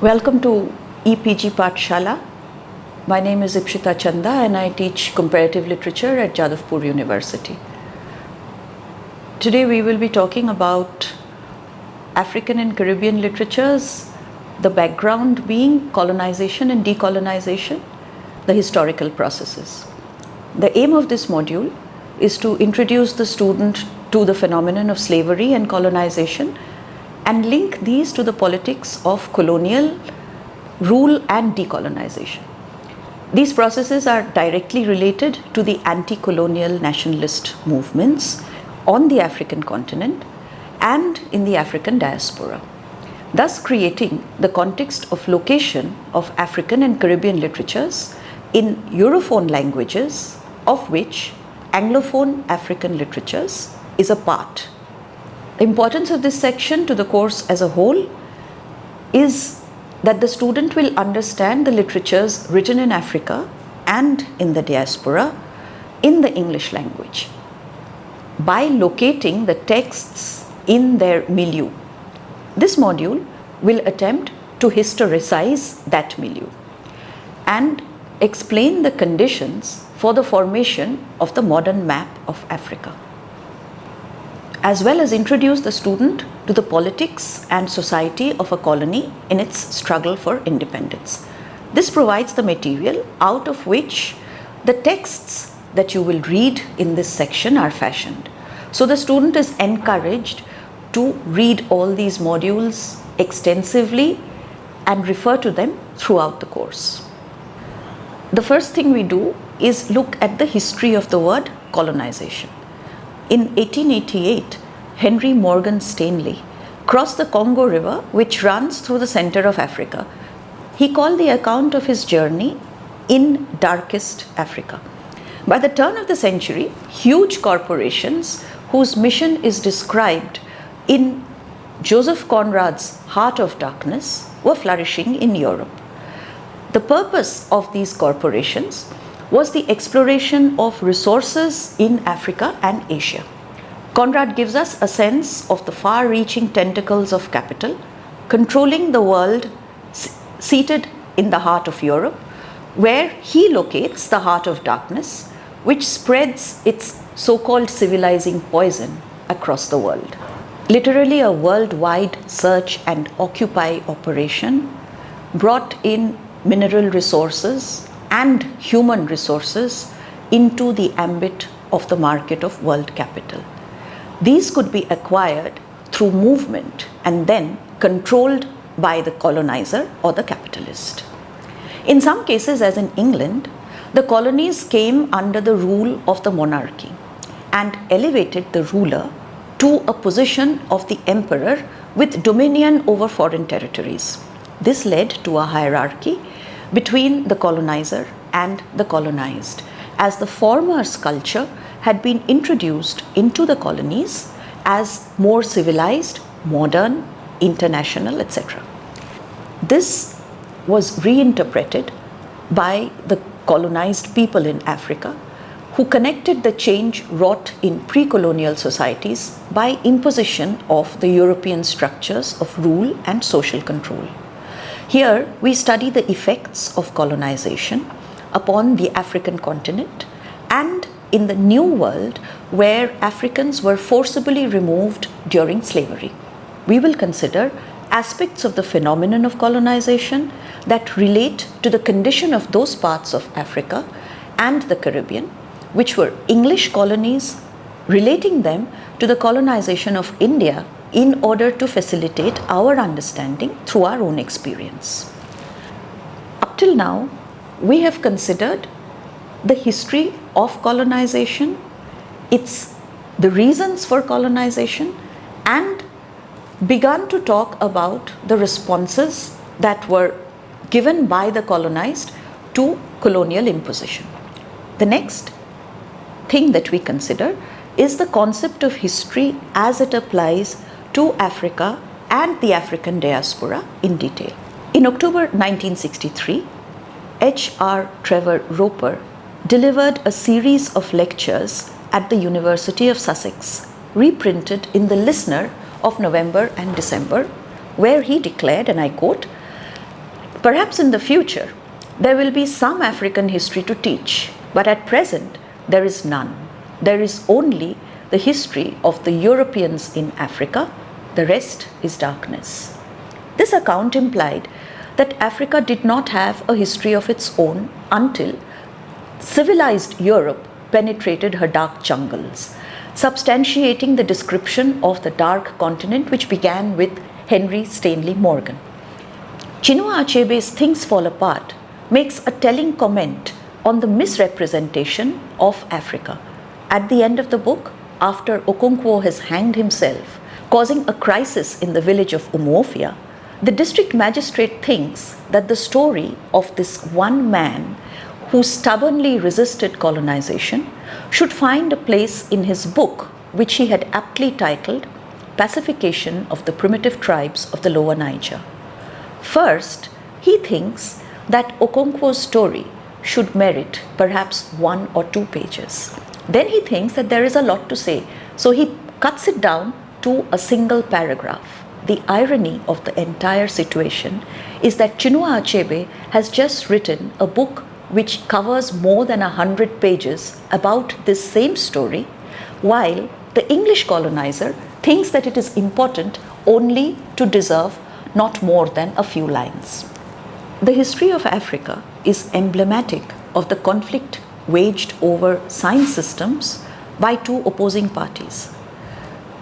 Welcome to EPG Pathshala. My name is Ipshita Chanda and I teach comparative literature at Jadavpur University. Today we will be talking about African and Caribbean literatures, the background being colonization and decolonization, the historical processes. The aim of this module is to introduce the student to the phenomenon of slavery and colonization and link these to the politics of colonial rule and decolonization. These processes are directly related to the anti-colonial nationalist movements on the African continent and in the African diaspora, thus creating the context of location of African and Caribbean literatures in Europhone languages, of which Anglophone African literatures is a part. The importance of this section to the course as a whole is that the student will understand the literatures written in Africa and in the diaspora in the English language by locating the texts in their milieu. This module will attempt to historicize that milieu and explain the conditions for the formation of the modern map of Africa, as well as introduce the student to the politics and society of a colony in its struggle for independence. This provides the material out of which the texts that you will read in this section are fashioned. So the student is encouraged to read all these modules extensively and refer to them throughout the course. The first thing we do is look at the history of the word colonization. In 1888, Henry Morgan Stanley crossed the Congo River, which runs through the center of Africa. He called the account of his journey "In Darkest Africa." By the turn of the century, huge corporations whose mission is described in Joseph Conrad's Heart of Darkness were flourishing in Europe. The purpose of these corporations was the exploration of resources in Africa and Asia. Conrad gives us a sense of the far-reaching tentacles of capital controlling the world seated in the heart of Europe, where he locates the heart of darkness, which spreads its so-called civilizing poison across the world. Literally a worldwide search and occupy operation brought in mineral resources and human resources into the ambit of the market of world capital. These could be acquired through movement and then controlled by the colonizer or the capitalist. In some cases, as in England, the colonies came under the rule of the monarchy and elevated the ruler to a position of the emperor with dominion over foreign territories. This led to a hierarchy between the colonizer and the colonized, as the former's culture had been introduced into the colonies as more civilized, modern, international, etc. This was reinterpreted by the colonized people in Africa, who connected the change wrought in pre-colonial societies by imposition of the European structures of rule and social control. Here, we study the effects of colonization upon the African continent and in the New World, where Africans were forcibly removed during slavery. We will consider aspects of the phenomenon of colonization that relate to the condition of those parts of Africa and the Caribbean, which were English colonies, relating them to the colonization of India in order to facilitate our understanding through our own experience. Up till now, we have considered the history of colonization, the reasons for colonization, and begun to talk about the responses that were given by the colonized to colonial imposition. The next thing that we consider is the concept of history as it applies to Africa and the African diaspora in detail. In October 1963, H.R. Trevor Roper delivered a series of lectures at the University of Sussex, reprinted in the Listener of November and December, where he declared, and I quote, Perhaps in the future, there will be some African history to teach, but at present, there is none. There is only the history of the Europeans in Africa. The rest is darkness. This account implied that Africa did not have a history of its own until civilized Europe penetrated her dark jungles, substantiating the description of the dark continent which began with Henry Stanley Morgan. Chinua Achebe's Things Fall Apart makes a telling comment on the misrepresentation of Africa. At the end of the book, after Okonkwo has hanged himself, causing a crisis in the village of Umuofia, the district magistrate thinks that the story of this one man who stubbornly resisted colonization should find a place in his book, which he had aptly titled Pacification of the Primitive Tribes of the Lower Niger. First, he thinks that Okonkwo's story should merit perhaps 1 or 2 pages. Then he thinks that there is a lot to say, so he cuts it down to a single paragraph. The irony of the entire situation is that Chinua Achebe has just written a book which covers more than 100 pages about this same story, while the English colonizer thinks that it is important only to deserve not more than a few lines. The history of Africa is emblematic of the conflict waged over science systems by 2 opposing parties.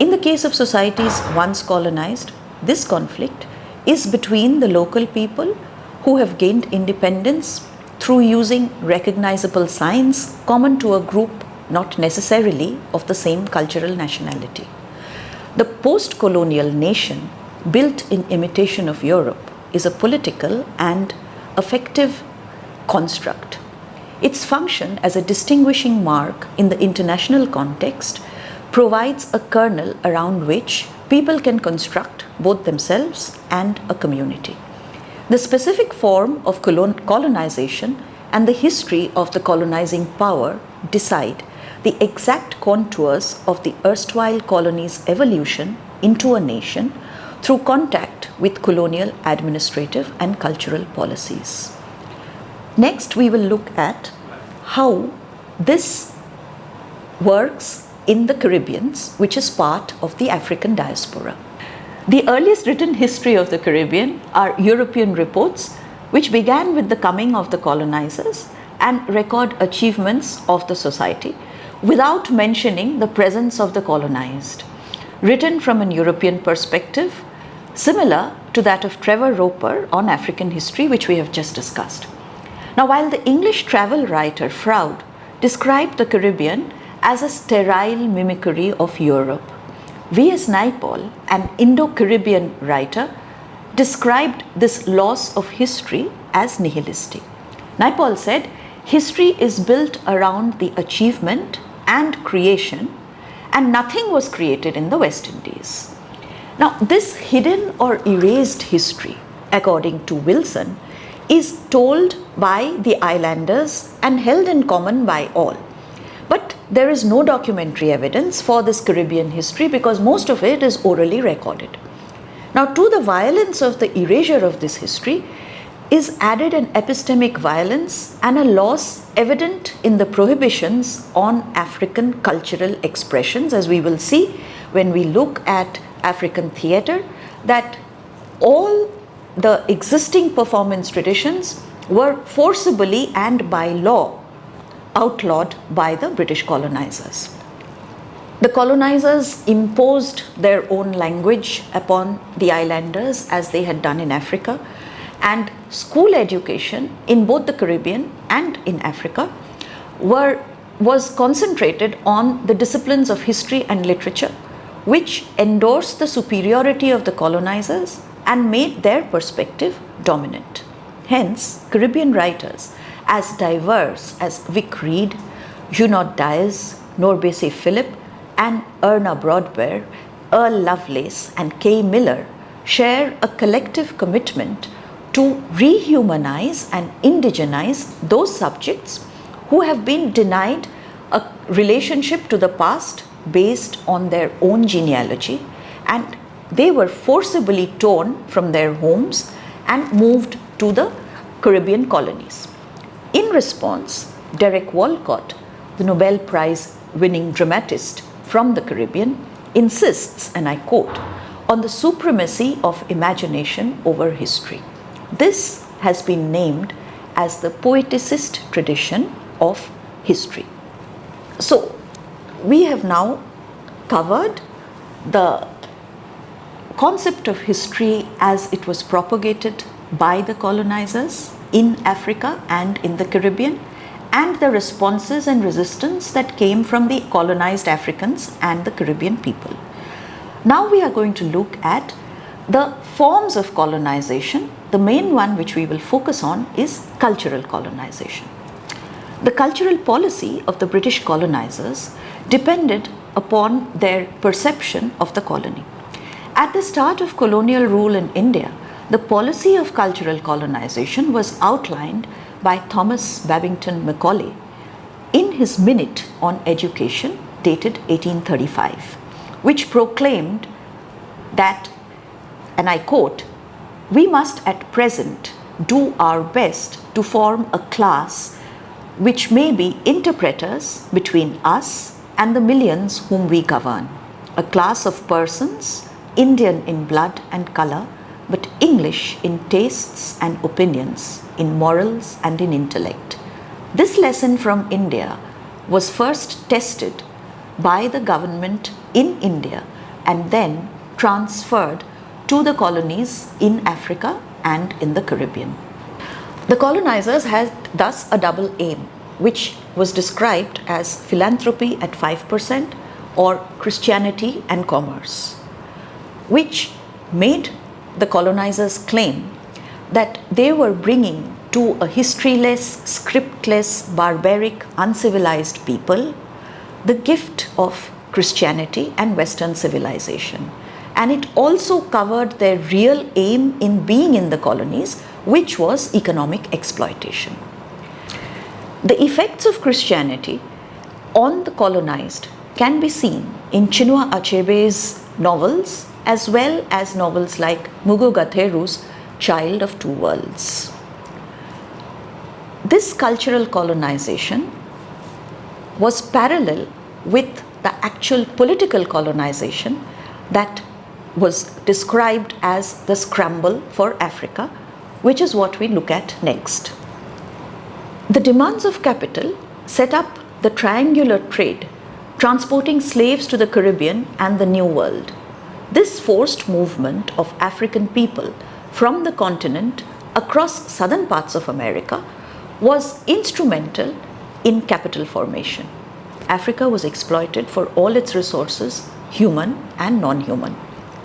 In the case of societies once colonized, this conflict is between the local people who have gained independence through using recognizable science common to a group not necessarily of the same cultural nationality. The post-colonial nation, built in imitation of Europe, is a political and affective construct. Its function as a distinguishing mark in the international context provides a kernel around which people can construct both themselves and a community. The specific form of colonization and the history of the colonizing power decide the exact contours of the erstwhile colony's evolution into a nation through contact with colonial administrative and cultural policies. Next, we will look at how this works in the Caribbean, which is part of the African diaspora. The earliest written history of the Caribbean are European reports, which began with the coming of the colonizers and record achievements of the society without mentioning the presence of the colonized, written from an European perspective, similar to that of Trevor Roper on African history, which we have just discussed. Now, while the English travel writer Froude described the Caribbean as a sterile mimicry of Europe, V.S. Naipaul, an Indo-Caribbean writer, described this loss of history as nihilistic. Naipaul said, history is built around the achievement and creation, and nothing was created in the West Indies. Now, this hidden or erased history, according to Wilson, is told by the islanders and held in common by all. But there is no documentary evidence for this Caribbean history because most of it is orally recorded. Now, to the violence of the erasure of this history is added an epistemic violence and a loss evident in the prohibitions on African cultural expressions, as we will see when we look at African theatre, that all the existing performance traditions were forcibly and by law outlawed by the British colonizers. The colonizers imposed their own language upon the islanders as they had done in Africa, and school education in both the Caribbean and in Africa was concentrated on the disciplines of history and literature, which endorsed the superiority of the colonizers and made their perspective dominant. Hence, Caribbean writers as diverse as Vic Reed, Junot Dias, Norbese Philip, and Erna Broadbeer, Earl Lovelace, and Kay Miller share a collective commitment to rehumanize and indigenize those subjects who have been denied a relationship to the past based on their own genealogy, and they were forcibly torn from their homes and moved to the Caribbean colonies. In response, Derek Walcott, the Nobel Prize winning dramatist from the Caribbean, insists, and I quote, on the supremacy of imagination over history. This has been named as the poeticist tradition of history. So, we have now covered the concept of history as it was propagated by the colonizers in Africa and in the Caribbean, and the responses and resistance that came from the colonized Africans and the Caribbean people. Now we are going to look at the forms of colonization. The main one which we will focus on is cultural colonization. The cultural policy of the British colonizers depended upon their perception of the colony. At the start of colonial rule in India, the policy of cultural colonization was outlined by Thomas Babington Macaulay in his Minute on Education dated 1835, which proclaimed that, and I quote, "We must at present do our best to form a class which may be interpreters between us and the millions whom we govern, a class of persons, Indian in blood and color, but English in tastes and opinions, in morals and in intellect." This lesson from India was first tested by the government in India and then transferred to the colonies in Africa and in the Caribbean. The colonizers had thus a double aim, which was described as philanthropy at 5% or Christianity and commerce, which made the colonizers claim that they were bringing to a historyless, scriptless, barbaric, uncivilized people the gift of Christianity and Western civilization. And it also covered their real aim in being in the colonies, which was economic exploitation. The effects of Christianity on the colonized can be seen in Chinua Achebe's novels, as well as novels like Mugu Gatheru's Child of Two Worlds. This cultural colonization was parallel with the actual political colonization that was described as the Scramble for Africa, which is what we look at next. The demands of capital set up the triangular trade, transporting slaves to the Caribbean and the New World. This forced movement of African people from the continent across southern parts of America was instrumental in capital formation. Africa was exploited for all its resources, human and non-human.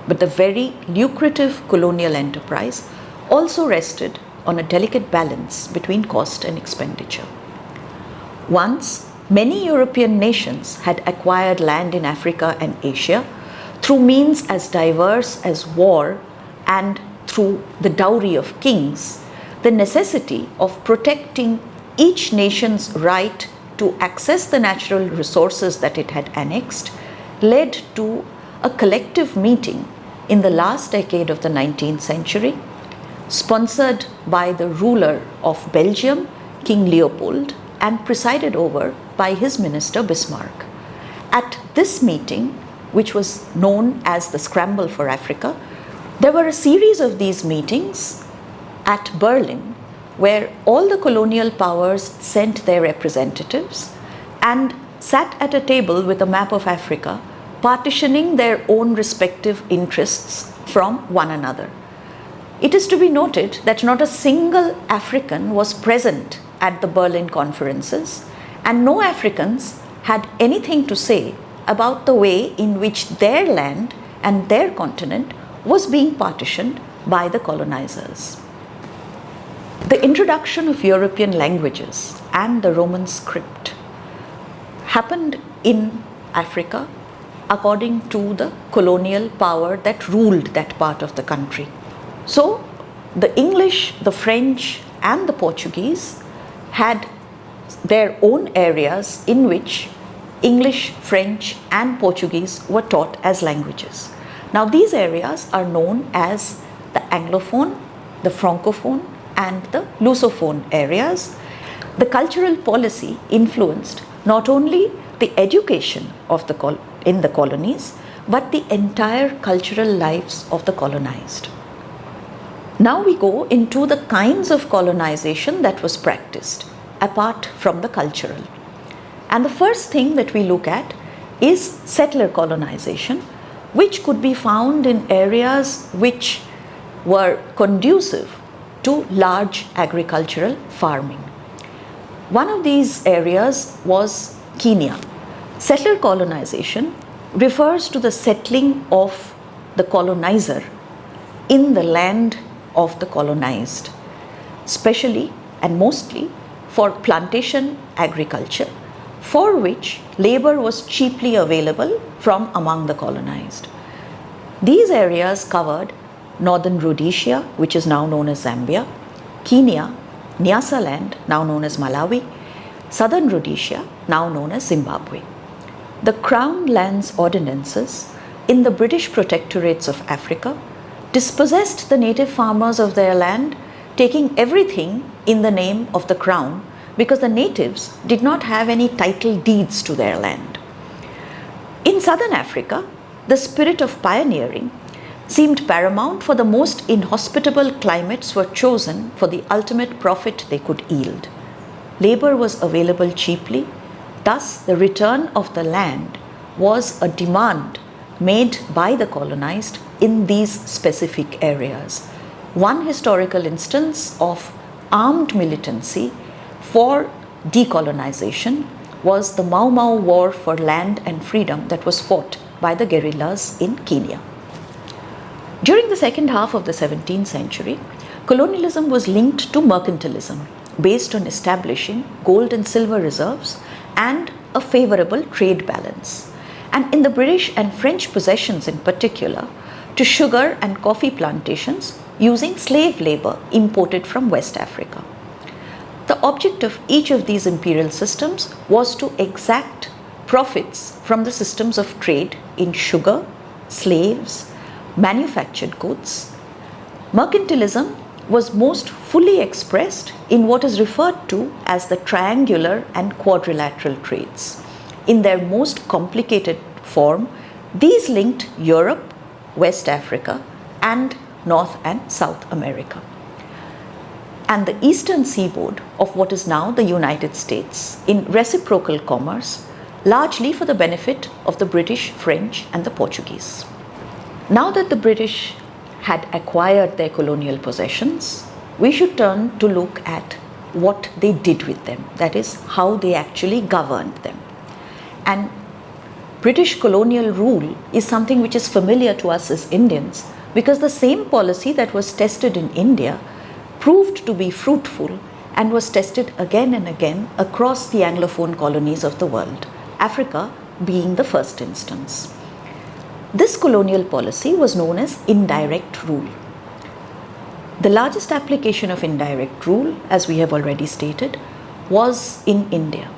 But the very lucrative colonial enterprise also rested on a delicate balance between cost and expenditure. Once, many European nations had acquired land in Africa and Asia through means as diverse as war and through the dowry of kings. The necessity of protecting each nation's right to access the natural resources that it had annexed led to a collective meeting in the last decade of the 19th century, sponsored by the ruler of Belgium, King Leopold, and presided over by his minister Bismarck. At this meeting, which was known as the Scramble for Africa, there were a series of these meetings at Berlin, where all the colonial powers sent their representatives and sat at a table with a map of Africa, partitioning their own respective interests from one another. It is to be noted that not a single African was present at the Berlin conferences, and no Africans had anything to say about the way in which their land and their continent was being partitioned by the colonizers. The introduction of European languages and the Roman script happened in Africa according to the colonial power that ruled that part of the country. So, the English, the French, and the Portuguese had their own areas in which English, French, and Portuguese were taught as languages. Now, these areas are known as the Anglophone the Francophone and the Lusophone areas, the cultural policy influenced not only the education of in the colonies, but the entire cultural lives of the colonized. Now we go into the kinds of colonization that was practiced, apart from the cultural. And the first thing that we look at is settler colonization, which could be found in areas which were conducive to large agricultural farming. One of these areas was Kenya. Settler colonization refers to the settling of the colonizer in the land of the colonized, especially and mostly for plantation agriculture, for which labor was cheaply available from among the colonized. These areas covered northern Rhodesia, which is now known as Zambia, Kenya, Nyasaland, now known as Malawi, southern Rhodesia, now known as Zimbabwe. The Crown Lands Ordinances in the British protectorates of Africa dispossessed the native farmers of their land, taking everything in the name of the Crown because the natives did not have any title deeds to their land. In southern Africa, the spirit of pioneering seemed paramount, for the most inhospitable climates were chosen for the ultimate profit they could yield. Labor was available cheaply, thus the return of the land was a demand made by the colonized in these specific areas. One historical instance of armed militancy for decolonization was the Mau Mau War for Land and Freedom that was fought by the guerrillas in Kenya. During the second half of the 17th century, colonialism was linked to mercantilism based on establishing gold and silver reserves and a favorable trade balance, and in the British and French possessions in particular, to sugar and coffee plantations using slave labor imported from West Africa. The object of each of these imperial systems was to exact profits from the systems of trade in sugar, slaves, manufactured goods. Mercantilism was most fully expressed in what is referred to as the triangular and quadrilateral trades. In their most complicated form, these linked Europe, West Africa, and North and South America, and the eastern seaboard of what is now the United States in reciprocal commerce, largely for the benefit of the British, French, and the Portuguese. Now that the British had acquired their colonial possessions, we should turn to look at what they did with them, that is, how they actually governed them. And British colonial rule is something which is familiar to us as Indians, because the same policy that was tested in India proved to be fruitful and was tested again and again across the Anglophone colonies of the world, Africa being the first instance. This colonial policy was known as indirect rule. The largest application of indirect rule, as we have already stated, was in India.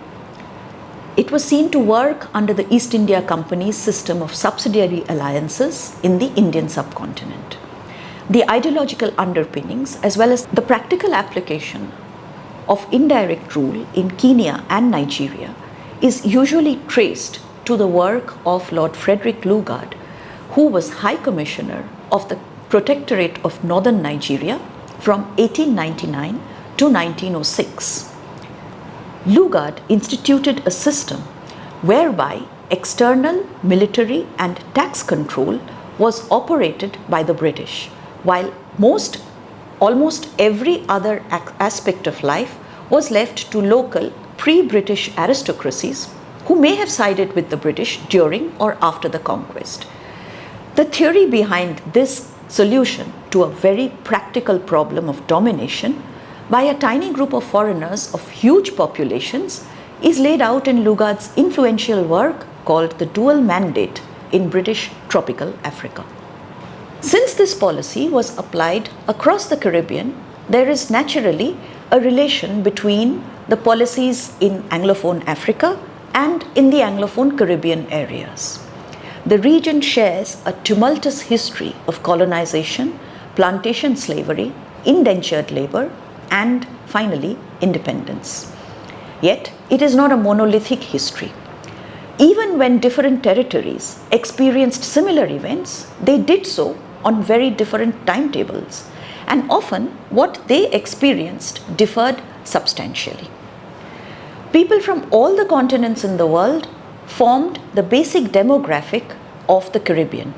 It was seen to work under the East India Company's system of subsidiary alliances in the Indian subcontinent. The ideological underpinnings, as well as the practical application of indirect rule in Kenya and Nigeria, is usually traced to the work of Lord Frederick Lugard, who was High Commissioner of the Protectorate of Northern Nigeria from 1899 to 1906. Lugard instituted a system whereby external military and tax control was operated by the British, while almost every other aspect of life was left to local pre-British aristocracies who may have sided with the British during or after the conquest. The theory behind this solution to a very practical problem of domination by a tiny group of foreigners of huge populations is laid out in Lugard's influential work called The Dual Mandate in British Tropical Africa. Since this policy was applied across the Caribbean, there is naturally a relation between the policies in Anglophone Africa and in the Anglophone Caribbean areas. The region shares a tumultuous history of colonization, plantation slavery, indentured labor, and finally independence. Yet, it is not a monolithic history. Even when different territories experienced similar events, they did so on very different timetables, and often what they experienced differed substantially. People from all the continents in the world formed the basic demographic of the Caribbean.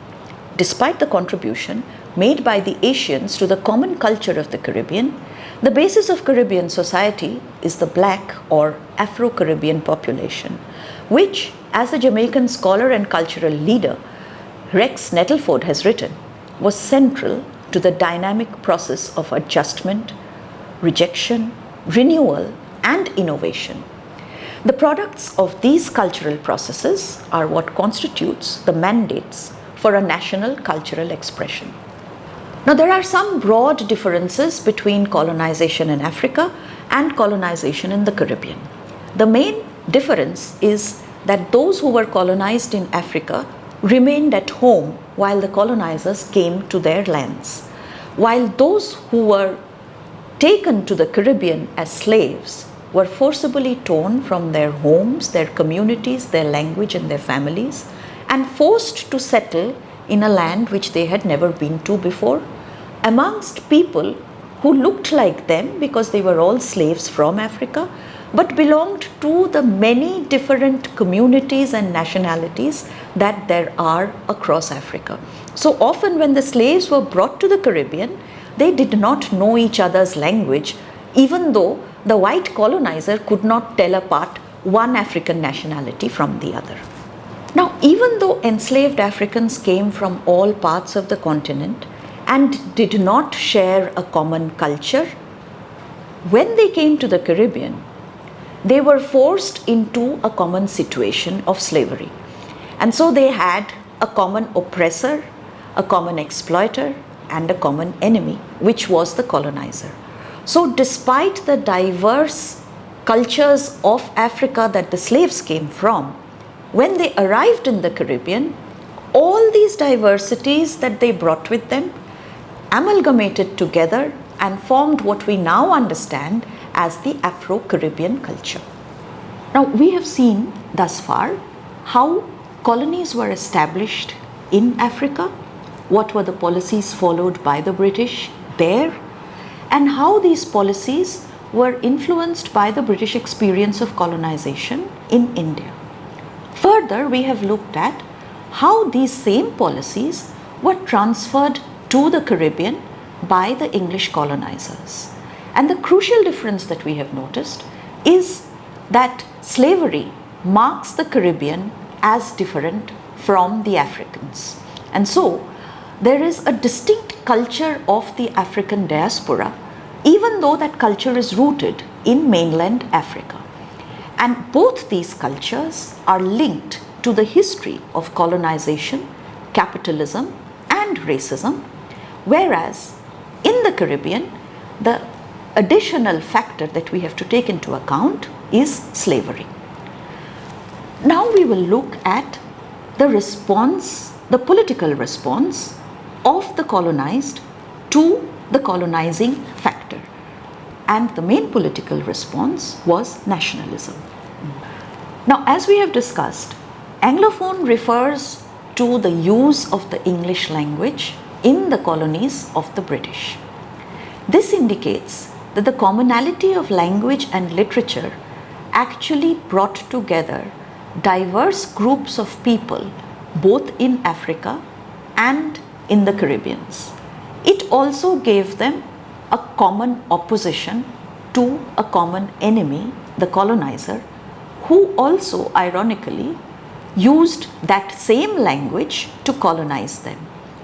Despite the contribution made by the Asians to the common culture of the Caribbean, the basis of Caribbean society is the Black or Afro-Caribbean population, which, as the Jamaican scholar and cultural leader Rex Nettleford has written, was central to the dynamic process of adjustment, rejection, renewal, and innovation. The products of these cultural processes are what constitutes the mandates for a national cultural expression. Now, there are some broad differences between colonization in Africa and colonization in the Caribbean. The main difference is that those who were colonized in Africa remained at home while the colonizers came to their lands, while those who were taken to the Caribbean as slaves were forcibly torn from their homes, their communities, their language, and their families, and forced to settle in a land which they had never been to before, amongst people who looked like them because they were all slaves from Africa, but belonged to the many different communities and nationalities that there are across Africa. So often when the slaves were brought to the Caribbean, they did not know each other's language, even though the white colonizer could not tell apart one African nationality from the other. Now, even though enslaved Africans came from all parts of the continent and did not share a common culture, when they came to the Caribbean, they were forced into a common situation of slavery. And so they had a common oppressor, a common exploiter, and a common enemy, which was the colonizer. So despite the diverse cultures of Africa that the slaves came from, when they arrived in the Caribbean, all these diversities that they brought with them amalgamated together and formed what we now understand as the Afro-Caribbean culture. Now, we have seen thus far how colonies were established in Africa, what were the policies followed by the British there, and how these policies were influenced by the British experience of colonization in India. Further, we have looked at how these same policies were transferred to the Caribbean by the English colonizers. And the crucial difference that we have noticed is that slavery marks the Caribbean as different from the Africans. And so, there is a distinct culture of the African diaspora, even though that culture is rooted in mainland Africa. And both these cultures are linked to the history of colonization, capitalism, and racism, whereas in the Caribbean, the additional factor that we have to take into account is slavery. Now we will look at the response, the political response of the colonized to the colonizing factor. And the main political response was nationalism. Now, as we have discussed, Anglophone refers to the use of the English language in the colonies of the British. This indicates that the commonality of language and literature actually brought together diverse groups of people both in Africa and in the Caribbean. It also gave them a common opposition to a common enemy, the colonizer, who also ironically used that same language to colonize them.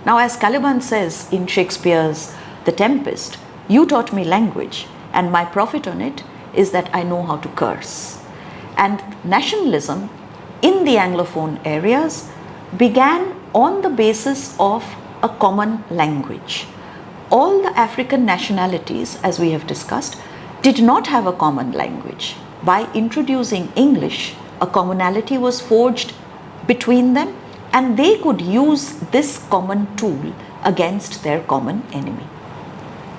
Now, as Caliban says in Shakespeare's The Tempest, "You taught me language, and my profit on it is that I know how to curse." And nationalism in the Anglophone areas began on the basis of a common language. All the African nationalities, as we have discussed, did not have a common language. By introducing English, a commonality was forged between them, and they could use this common tool against their common enemy.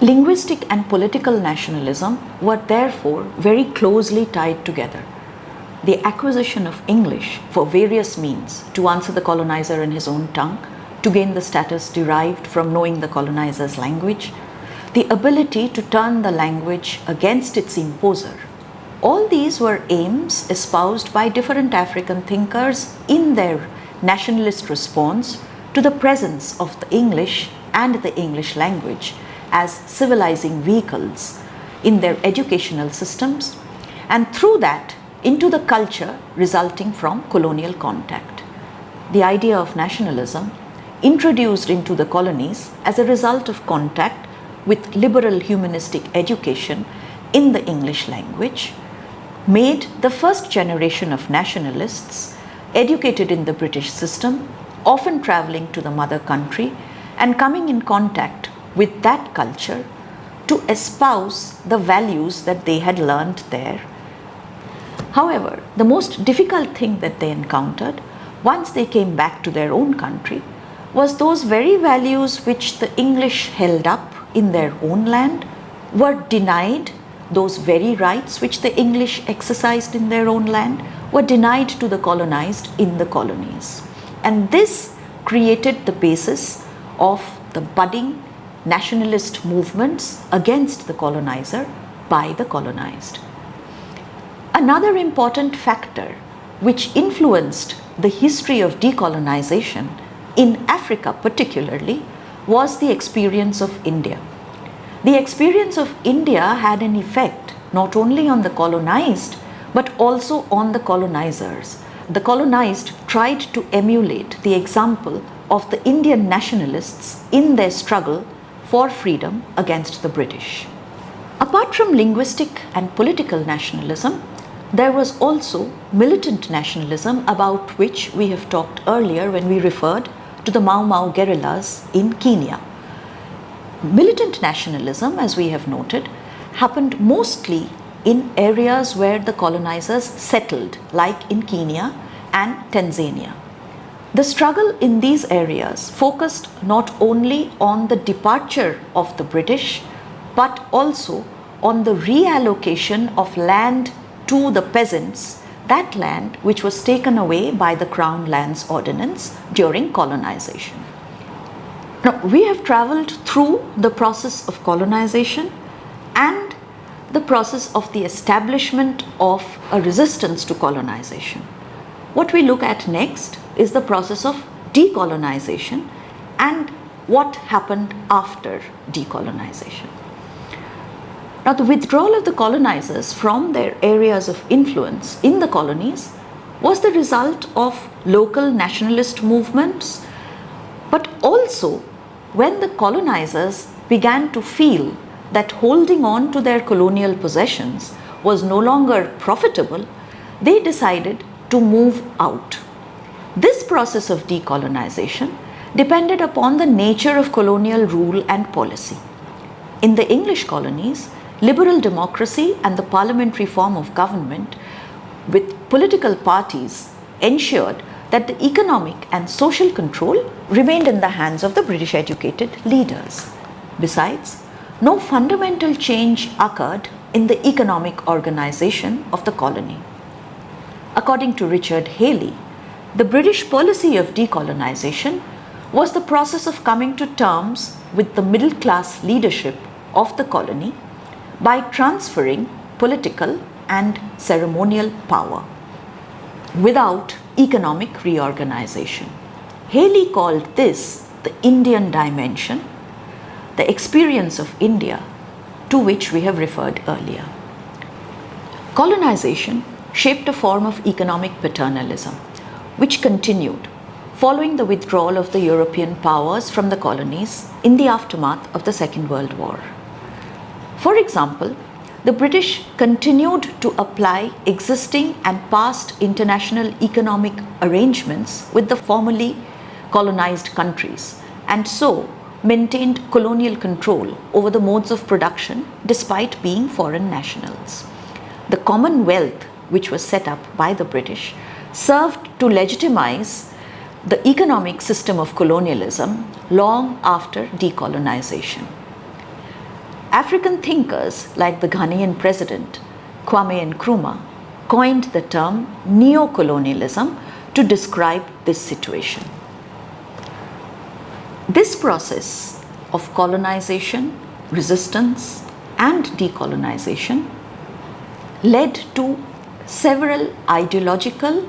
Linguistic and political nationalism were therefore very closely tied together. The acquisition of English for various means to answer the colonizer in his own tongue, to gain the status derived from knowing the colonizer's language, the ability to turn the language against its imposer. All these were aims espoused by different African thinkers in their nationalist response to the presence of the English and the English language as civilizing vehicles in their educational systems, and through that into the culture resulting from colonial contact. The idea of nationalism, introduced into the colonies as a result of contact with liberal humanistic education in the English language, made the first generation of nationalists educated in the British system, often traveling to the mother country and coming in contact with that culture, to espouse the values that they had learned there. However, the most difficult thing that they encountered once they came back to their own country was those very values which the English held up in their own land were denied. Those very rights which the English exercised in their own land were denied to the colonized in the colonies. And this created the basis of the budding nationalist movements against the colonizer by the colonized. Another important factor which influenced the history of decolonization in Africa particularly was the experience of India. The experience of India had an effect not only on the colonized but also on the colonizers. The colonized tried to emulate the example of the Indian nationalists in their struggle for freedom against the British. Apart from linguistic and political nationalism, there was also militant nationalism, about which we have talked earlier when we referred to the Mau Mau guerrillas in Kenya. Militant nationalism, as we have noted, happened mostly in areas where the colonizers settled, like in Kenya and Tanzania. The struggle in these areas focused not only on the departure of the British, but also on the reallocation of land to the peasants, that land which was taken away by the Crown Lands Ordinance during colonization. Now, we have traveled through the process of colonization and the process of the establishment of a resistance to colonization. What we look at next is the process of decolonization and what happened after decolonization. Now, the withdrawal of the colonizers from their areas of influence in the colonies was the result of local nationalist movements, but also when the colonizers began to feel that holding on to their colonial possessions was no longer profitable, they decided to move out. This process of decolonization depended upon the nature of colonial rule and policy. In the English colonies, liberal democracy and the parliamentary form of government with political parties ensured that the economic and social control remained in the hands of the British educated leaders. Besides, no fundamental change occurred in the economic organization of the colony. According to Richard Haley, the British policy of decolonization was the process of coming to terms with the middle class leadership of the colony by transferring political and ceremonial power without economic reorganization. Haley called this the Indian dimension, the experience of India, to which we have referred earlier. Colonization shaped a form of economic paternalism, which continued following the withdrawal of the European powers from the colonies in the aftermath of the Second World War. For example, the British continued to apply existing and past international economic arrangements with the formerly colonized countries, and so maintained colonial control over the modes of production despite being foreign nationals. The Commonwealth, which was set up by the British, served to legitimize the economic system of colonialism long after decolonization. African thinkers like the Ghanaian president Kwame Nkrumah coined the term neocolonialism to describe this situation. This process of colonization, resistance, and decolonization led to several ideological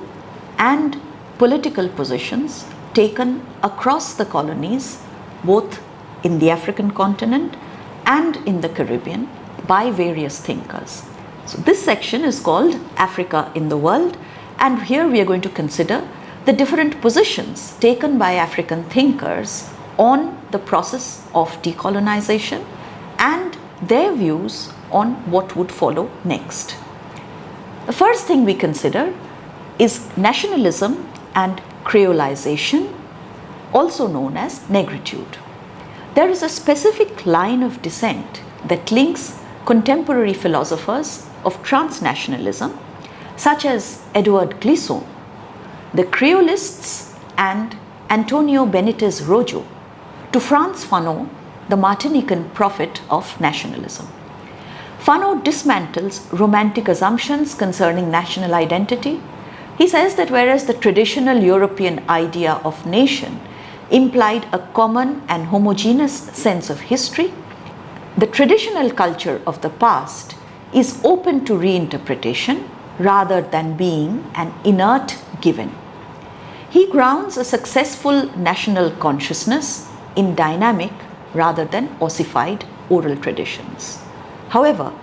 and political positions taken across the colonies, both in the African continent and in the Caribbean, by various thinkers. So this section is called Africa in the World, and here we are going to consider the different positions taken by African thinkers on the process of decolonization and their views on what would follow next. The first thing we consider is nationalism and Creolization, also known as Negritude. There is a specific line of descent that links contemporary philosophers of transnationalism, such as Edward Glissant, the Creolists, and Antonio Benitez Rojo, to Frantz Fanon, the Martinican prophet of nationalism. Fanon dismantles romantic assumptions concerning national identity. He says that whereas the traditional European idea of nation implied a common and homogeneous sense of history, the traditional culture of the past is open to reinterpretation rather than being an inert given. He grounds a successful national consciousness in dynamic rather than ossified oral traditions. However,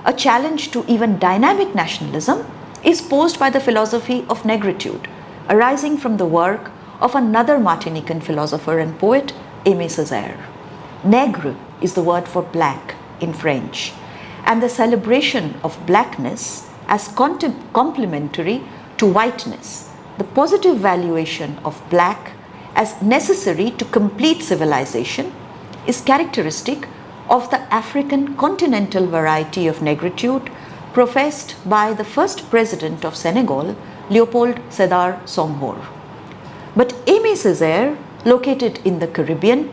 a challenge to even dynamic nationalism is posed by the philosophy of Negritude, arising from the work of another Martinican philosopher and poet, Aimé Césaire. Nègre is the word for black in French, and the celebration of blackness as complementary to whiteness, the positive valuation of black as necessary to complete civilization, is characteristic of the African continental variety of Negritude professed by the first president of Senegal, Léopold Sédar Senghor. But Aimé Césaire, located in the Caribbean,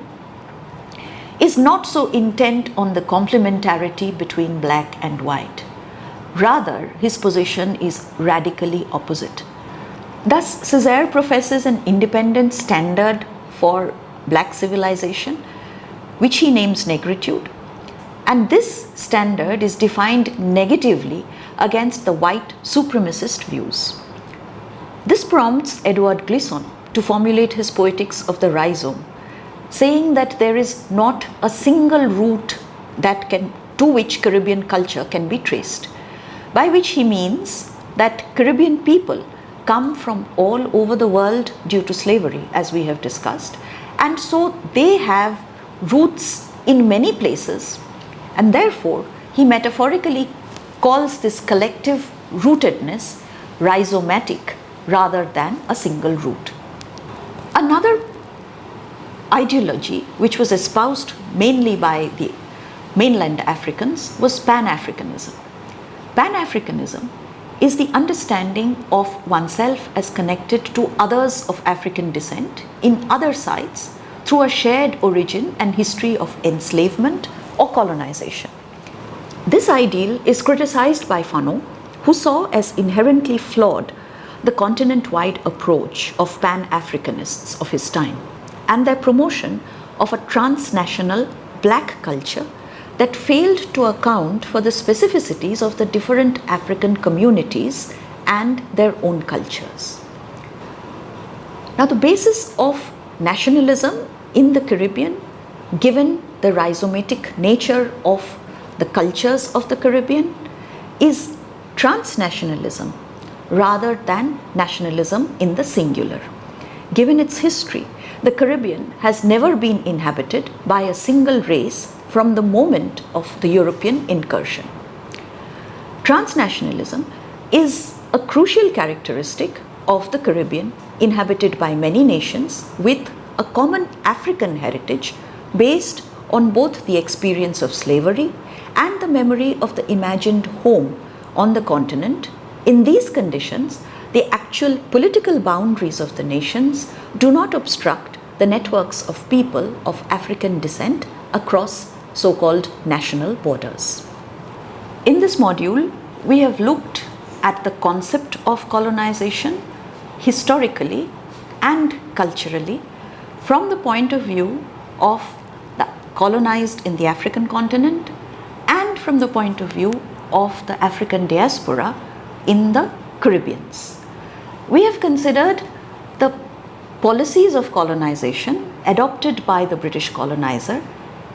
is not so intent on the complementarity between black and white. Rather, his position is radically opposite. Thus, Césaire professes an independent standard for black civilization, which he names Negritude, and this standard is defined negatively against the white supremacist views. This prompts Edward Glissant to formulate his Poetics of the Rhizome, saying that there is not a single root to which Caribbean culture can be traced, by which he means that Caribbean people come from all over the world due to slavery, as we have discussed, and so they have roots in many places, and therefore he metaphorically calls this collective rootedness rhizomatic rather than a single root. Another ideology which was espoused mainly by the mainland Africans was Pan-Africanism. Pan-Africanism is the understanding of oneself as connected to others of African descent in other sites through a shared origin and history of enslavement or colonization. This ideal is criticized by Fanon, who saw as inherently flawed the continent-wide approach of Pan-Africanists of his time and their promotion of a transnational black culture that failed to account for the specificities of the different African communities and their own cultures. Now, the basis of nationalism in the Caribbean, given the rhizomatic nature of the cultures of the Caribbean, is transnationalism rather than nationalism in the singular. Given its history, the Caribbean has never been inhabited by a single race from the moment of the European incursion. Transnationalism is a crucial characteristic of the Caribbean, inhabited by many nations with a common African heritage based on both the experience of slavery and the memory of the imagined home on the continent. In these conditions, the actual political boundaries of the nations do not obstruct the networks of people of African descent across so-called national borders. In this module, we have looked at the concept of colonization historically and culturally from the point of view of the colonized in the African continent and from the point of view of the African diaspora in the Caribbeans. We have considered the policies of colonization adopted by the British colonizer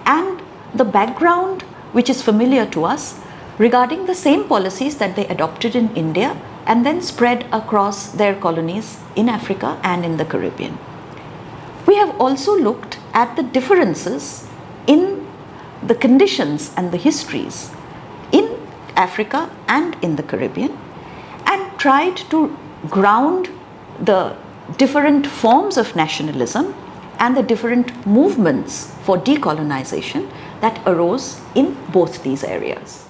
and the background which is familiar to us regarding the same policies that they adopted in India and then spread across their colonies in Africa and in the Caribbean. We have also looked at the differences in the conditions and the histories in Africa and in the Caribbean and tried to ground the different forms of nationalism and the different movements for decolonization that arose in both these areas.